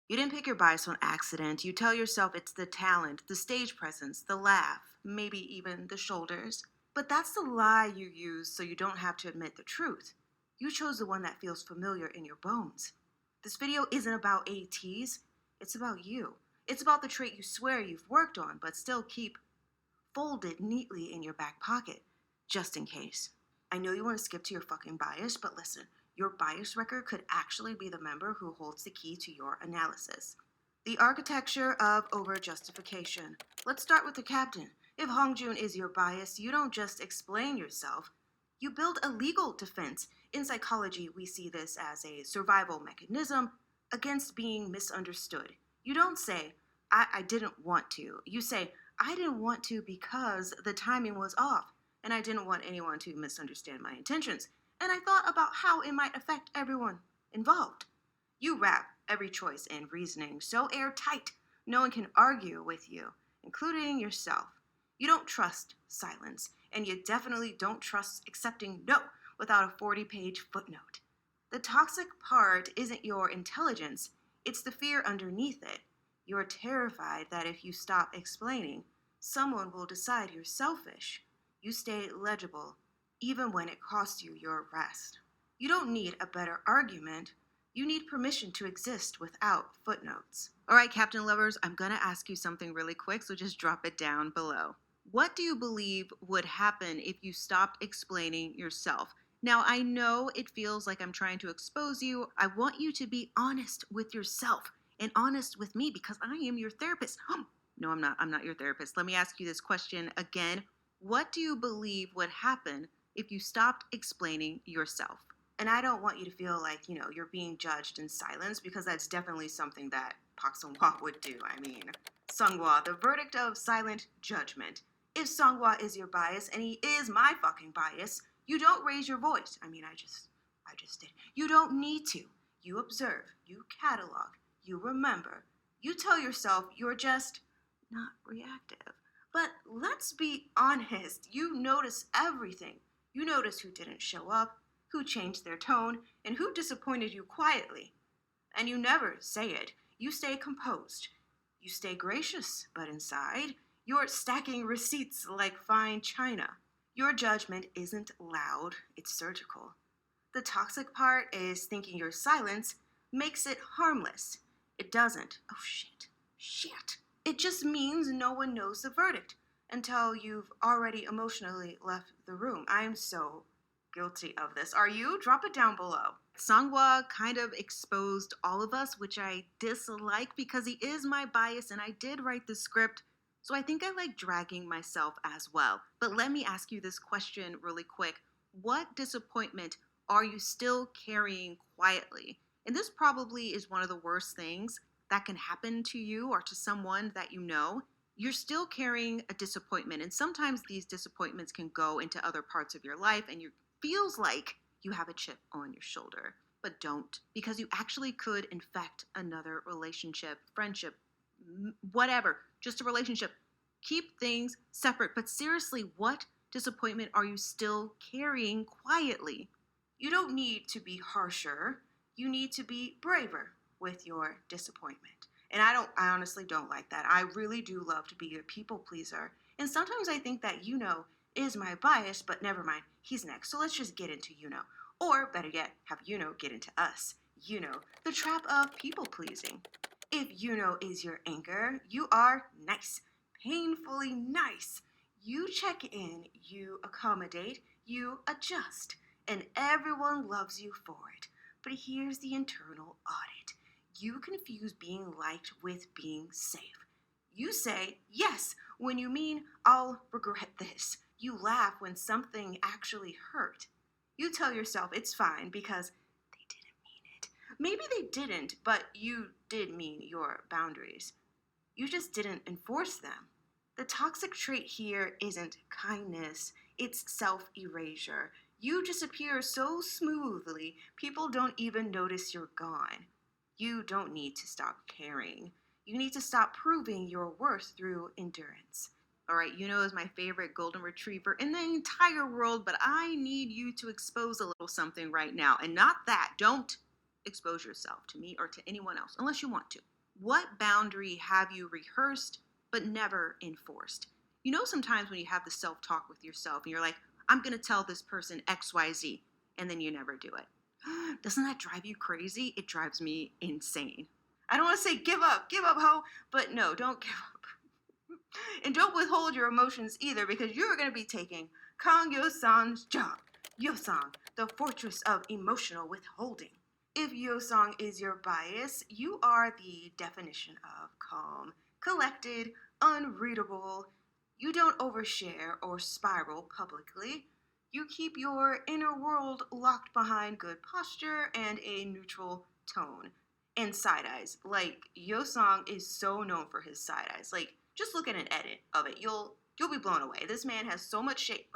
You didn't pick your bias on accident. You tell yourself it's the talent, the stage presence, the laugh, maybe even the shoulders. But that's the lie you use so you don't have to admit the truth. You chose the one that feels familiar in your bones. This video isn't about ATEEZ, it's about you. It's about the trait you swear you've worked on but still keep folded neatly in your back pocket, just in case. I know you want to skip to your fucking bias, but listen, your bias record could actually be the member who holds the key to your analysis. The architecture of over-justification. Let's start with the captain. If Hongjoong is your bias, you don't just explain yourself, you build a legal defense. In psychology, we see this as a survival mechanism against being misunderstood. You don't say, I didn't want to. You say, I didn't want to because the timing was off, and I didn't want anyone to misunderstand my intentions, and I thought about how it might affect everyone involved. You wrap every choice and reasoning so airtight no one can argue with you, including yourself. You don't trust silence, and you definitely don't trust accepting no without a 40-page footnote. The toxic part isn't your intelligence, it's the fear underneath it. You're terrified that if you stop explaining, someone will decide you're selfish. You stay legible, even when it costs you your rest. You don't need a better argument. You need permission to exist without footnotes. All right, Captain Lovers, I'm going to ask you something really quick, so just drop it down below. What do you believe would happen if you stopped explaining yourself? Now, I know it feels like I'm trying to expose you. I want you to be honest with yourself and honest with me because I am your therapist. No, I'm not. I'm not your therapist. Let me ask you this question again. What do you believe would happen if you stopped explaining yourself? And I don't want you to feel like, you're being judged in silence because that's definitely something that Park Seonghwa would do. I mean, Seonghwa, the verdict of silent judgment. If Seonghwa is your bias, and he is my fucking bias, you don't raise your voice. I just did. You don't need to. You observe, you catalog, you remember. You tell yourself you're just not reactive. But let's be honest, you notice everything. You notice who didn't show up, who changed their tone, and who disappointed you quietly. And you never say it. You stay composed. You stay gracious, but inside, you're stacking receipts like fine china. Your judgment isn't loud, it's surgical. The toxic part is thinking your silence makes it harmless. It doesn't. Oh, shit. It just means no one knows the verdict until you've already emotionally left the room. I'm so guilty of this. Are you? Drop it down below. Seonghwa kind of exposed all of us, which I dislike because he is my bias and I did write the script, so I think I like dragging myself as well. But let me ask you this question really quick. What disappointment are you still carrying quietly? And this probably is one of the worst things that can happen to you or to someone that you know. You're still carrying a disappointment, and sometimes these disappointments can go into other parts of your life and you feels like you have a chip on your shoulder, but don't, because you actually could infect another relationship, friendship, whatever, just a relationship. Keep things separate, but seriously, what disappointment are you still carrying quietly? You don't need to be harsher, you need to be braver with your disappointment. And I honestly don't like that. I really do love to be a people pleaser. And sometimes I think that is my bias, but never mind, he's next. So let's just get into Or better yet, have get into us. The trap of people pleasing. If is your anchor, you are nice, painfully nice. You check in, you accommodate, you adjust, and everyone loves you for it. But here's the internal audit. You confuse being liked with being safe. You say yes when you mean I'll regret this. You laugh when something actually hurt. You tell yourself it's fine because they didn't mean it. Maybe they didn't, but you did mean your boundaries. You just didn't enforce them. The toxic trait here isn't kindness, it's self-erasure. You disappear so smoothly, people don't even notice you're gone. You don't need to stop caring. You need to stop proving your worth through endurance. All right, is my favorite golden retriever in the entire world, but I need you to expose a little something right now. And not that. Don't expose yourself to me or to anyone else, unless you want to. What boundary have you rehearsed but never enforced? You know, sometimes when you have the self talk with yourself and you're like, I'm going to tell this person XYZ, and then you never do it. Doesn't that drive you crazy? It drives me insane. I don't want to say give up, ho, but no, don't give up. And don't withhold your emotions either, because you're going to be taking Kang Yeosang's job. Yeosang, the fortress of emotional withholding. If Yeosang is your bias, you are the definition of calm, collected, unreadable. You don't overshare or spiral publicly. You keep your inner world locked behind good posture and a neutral tone. And side eyes. Like, Yeosang is so known for his side eyes. Like, just look at an edit of it. You'll be blown away. This man has so much shape.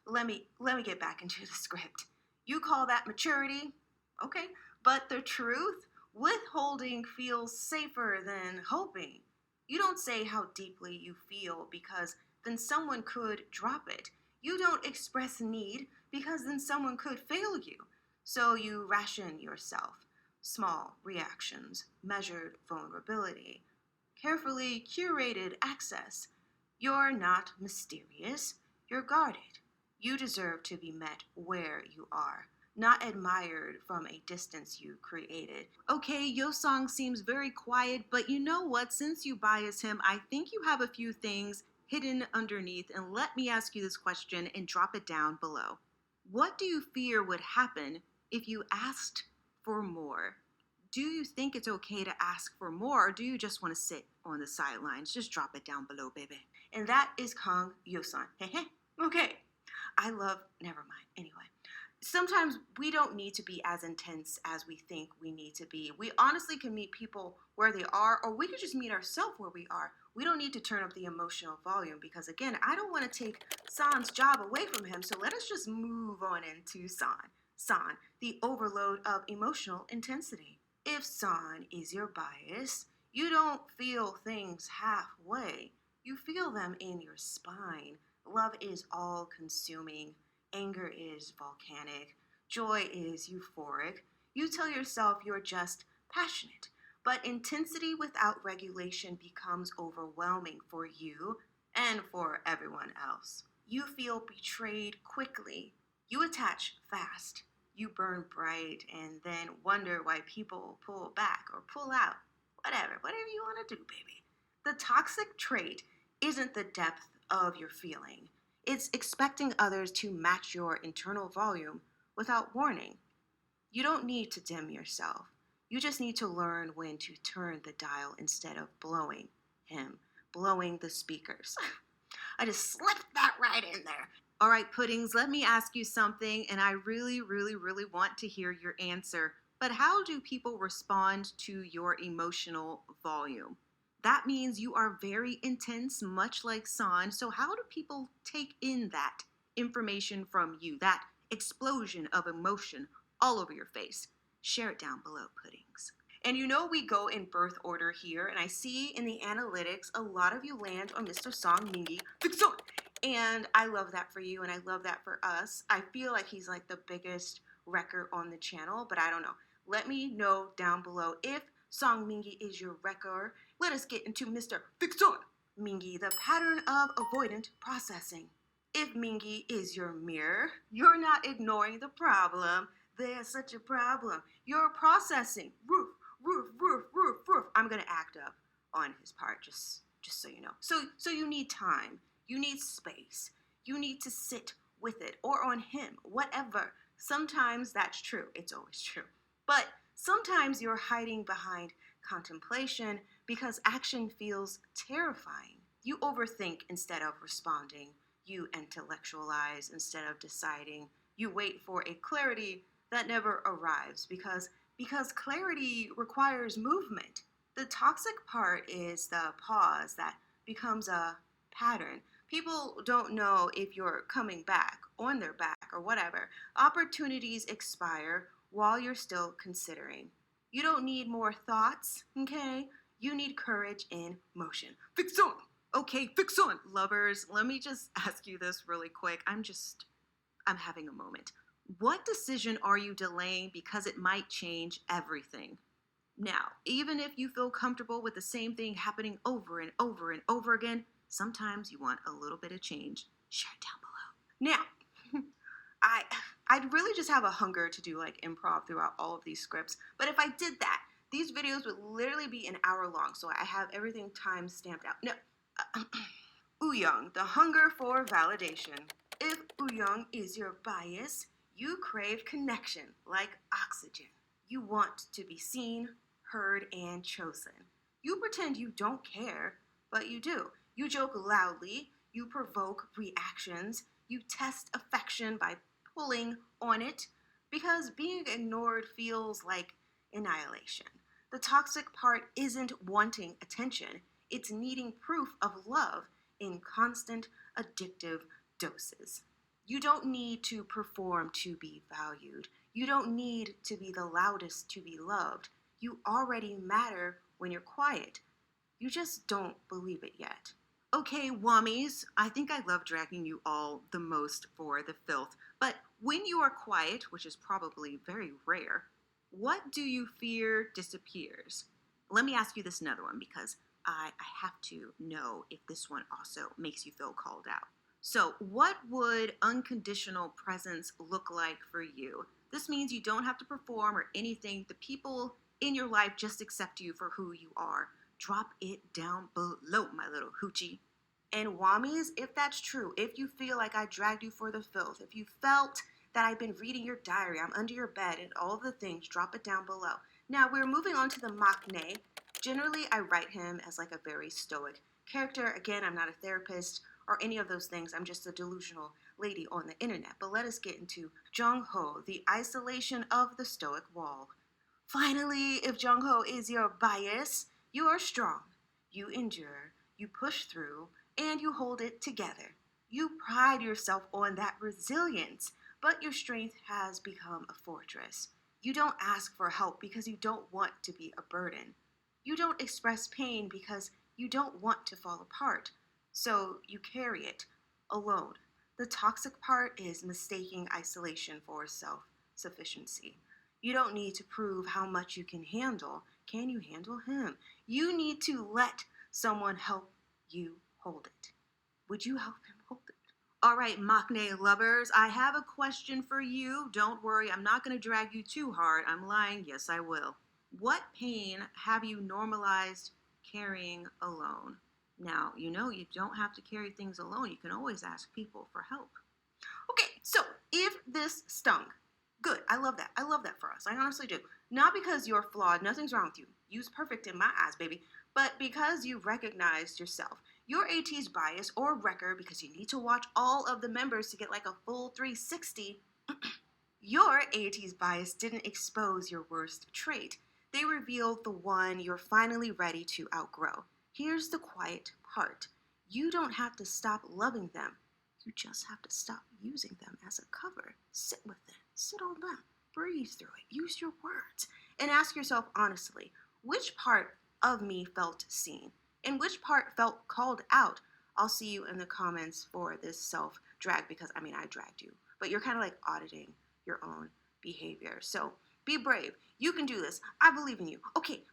Let me get back into the script. You call that maturity? Okay. But the truth, withholding feels safer than hoping. You don't say how deeply you feel because then someone could drop it. You don't express need because then someone could fail you. So you ration yourself. Small reactions, measured vulnerability, carefully curated access. You're not mysterious, you're guarded. You deserve to be met where you are, not admired from a distance you created. Okay, Yeosang seems very quiet, but you know what? Since you bias him, I think you have a few things hidden underneath, and let me ask you this question and drop it down below. What do you fear would happen if you asked for more? Do you think it's okay to ask for more, or do you just want to sit on the sidelines? Just drop it down below, baby. And that is Kang Yeosang. Okay. Never mind. Anyway. Sometimes we don't need to be as intense as we think we need to be. We honestly can meet people where they are, or we could just meet ourselves where we are. We don't need to turn up the emotional volume because, again, I don't want to take San's job away from him, so let us just move on into San. San, the overload of emotional intensity. If San is your bias, you don't feel things halfway. You feel them in your spine. Love is all-consuming. Anger is volcanic. Joy is euphoric. You tell yourself you're just passionate. But intensity without regulation becomes overwhelming for you and for everyone else. You feel betrayed quickly. You attach fast. You burn bright and then wonder why people pull back or pull out. Whatever you want to do, baby. The toxic trait isn't the depth of your feeling. It's expecting others to match your internal volume without warning. You don't need to dim yourself. You just need to learn when to turn the dial instead of blowing the speakers. I just slipped that right in there. All right, Puddings, let me ask you something, and I really, really, really want to hear your answer. But how do people respond to your emotional volume? That means you are very intense, much like San. So how do people take in that information from you, that explosion of emotion all over your face? Share it down below, Puddings. And you know we go in birth order here, and I see in the analytics a lot of you land on Mr. Song Mingi. And I love that for you, and I love that for us. I feel like he's like the biggest wrecker on the channel, but I don't know. Let me know down below if Song Mingi is your wrecker. Let us get into Mr. Victor Mingi, the pattern of avoidant processing. If Mingi is your mirror, you're not ignoring the problem. There's such a problem. You're processing. Roof. I'm gonna act up on his part, just so you know. So you need time. You need space. You need to sit with it, or on him, whatever. Sometimes that's true. It's always true. But sometimes you're hiding behind contemplation because action feels terrifying. You overthink instead of responding. You intellectualize instead of deciding. You wait for a clarity that never arrives because clarity requires movement. The toxic part is the pause that becomes a pattern. People don't know if you're coming back, on their back, or whatever. Opportunities expire while you're still considering. You don't need more thoughts, okay? You need courage in motion. Fix on! Okay, fix on! Lovers, let me just ask you this really quick. I'm having a moment. What decision are you delaying because it might change everything? Now, even if you feel comfortable with the same thing happening over and over and over again, sometimes you want a little bit of change. Share it down below. Now, I I'd really just have a hunger to do like improv throughout all of these scripts, but if I did that, these videos would literally be an hour long, so I have everything time stamped out. No, Wooyoung, the hunger for validation. If Wooyoung is your bias, you crave connection like oxygen. You want to be seen, heard, and chosen. You pretend you don't care, but you do. You joke loudly, you provoke reactions, you test affection by pulling on it, because being ignored feels like annihilation. The toxic part isn't wanting attention, it's needing proof of love in constant, addictive doses. You don't need to perform to be valued. You don't need to be the loudest to be loved. You already matter when you're quiet. You just don't believe it yet. Okay, Wammies, I think I love dragging you all the most for the filth, but when you are quiet, which is probably very rare, what do you fear disappears? Let me ask you this another one because I have to know if this one also makes you feel called out. So, what would unconditional presence look like for you? This means you don't have to perform or anything. The people in your life just accept you for who you are. Drop it down below, my little hoochie. And Wammies, if that's true, if you feel like I dragged you for the filth, if you felt that I've been reading your diary, I'm under your bed, and all of the things, drop it down below. Now, we're moving on to the maknae. Generally, I write him as like a very stoic character. Again, I'm not a therapist or any of those things. I'm just a delusional lady on the internet. But let us get into Jongho, the isolation of the stoic wall. Finally, if Jongho is your bias, you are strong. You endure, you push through, and you hold it together. You pride yourself on that resilience, but your strength has become a fortress. You don't ask for help because you don't want to be a burden. You don't express pain because you don't want to fall apart. So you carry it alone. The toxic part is mistaking isolation for self-sufficiency. You don't need to prove how much you can handle. Can you handle him? You need to let someone help you hold it. Would you help him hold it? All right, maknae lovers, I have a question for you. Don't worry, I'm not going to drag you too hard. I'm lying. Yes, I will. What pain have you normalized carrying alone? Now, you know you don't have to carry things alone. You can always ask people for help. Okay, so if this stung, good. I love that. I love that for us. I honestly do. Not because you're flawed. Nothing's wrong with you. You's perfect in my eyes, baby. But because you recognized yourself. Your ATEEZ bias or wrecker, because you need to watch all of the members to get like a full 360. Your ATEEZ bias didn't expose your worst trait. They revealed the one you're finally ready to outgrow. Here's the quiet part. You don't have to stop loving them. You just have to stop using them as a cover. Sit with it. Sit on them. Breathe through it. Use your words. And ask yourself honestly, which part of me felt seen? And which part felt called out? I'll see you in the comments for this self-drag because, I dragged you. But you're kind of like auditing your own behavior. So be brave. You can do this. I believe in you. Okay,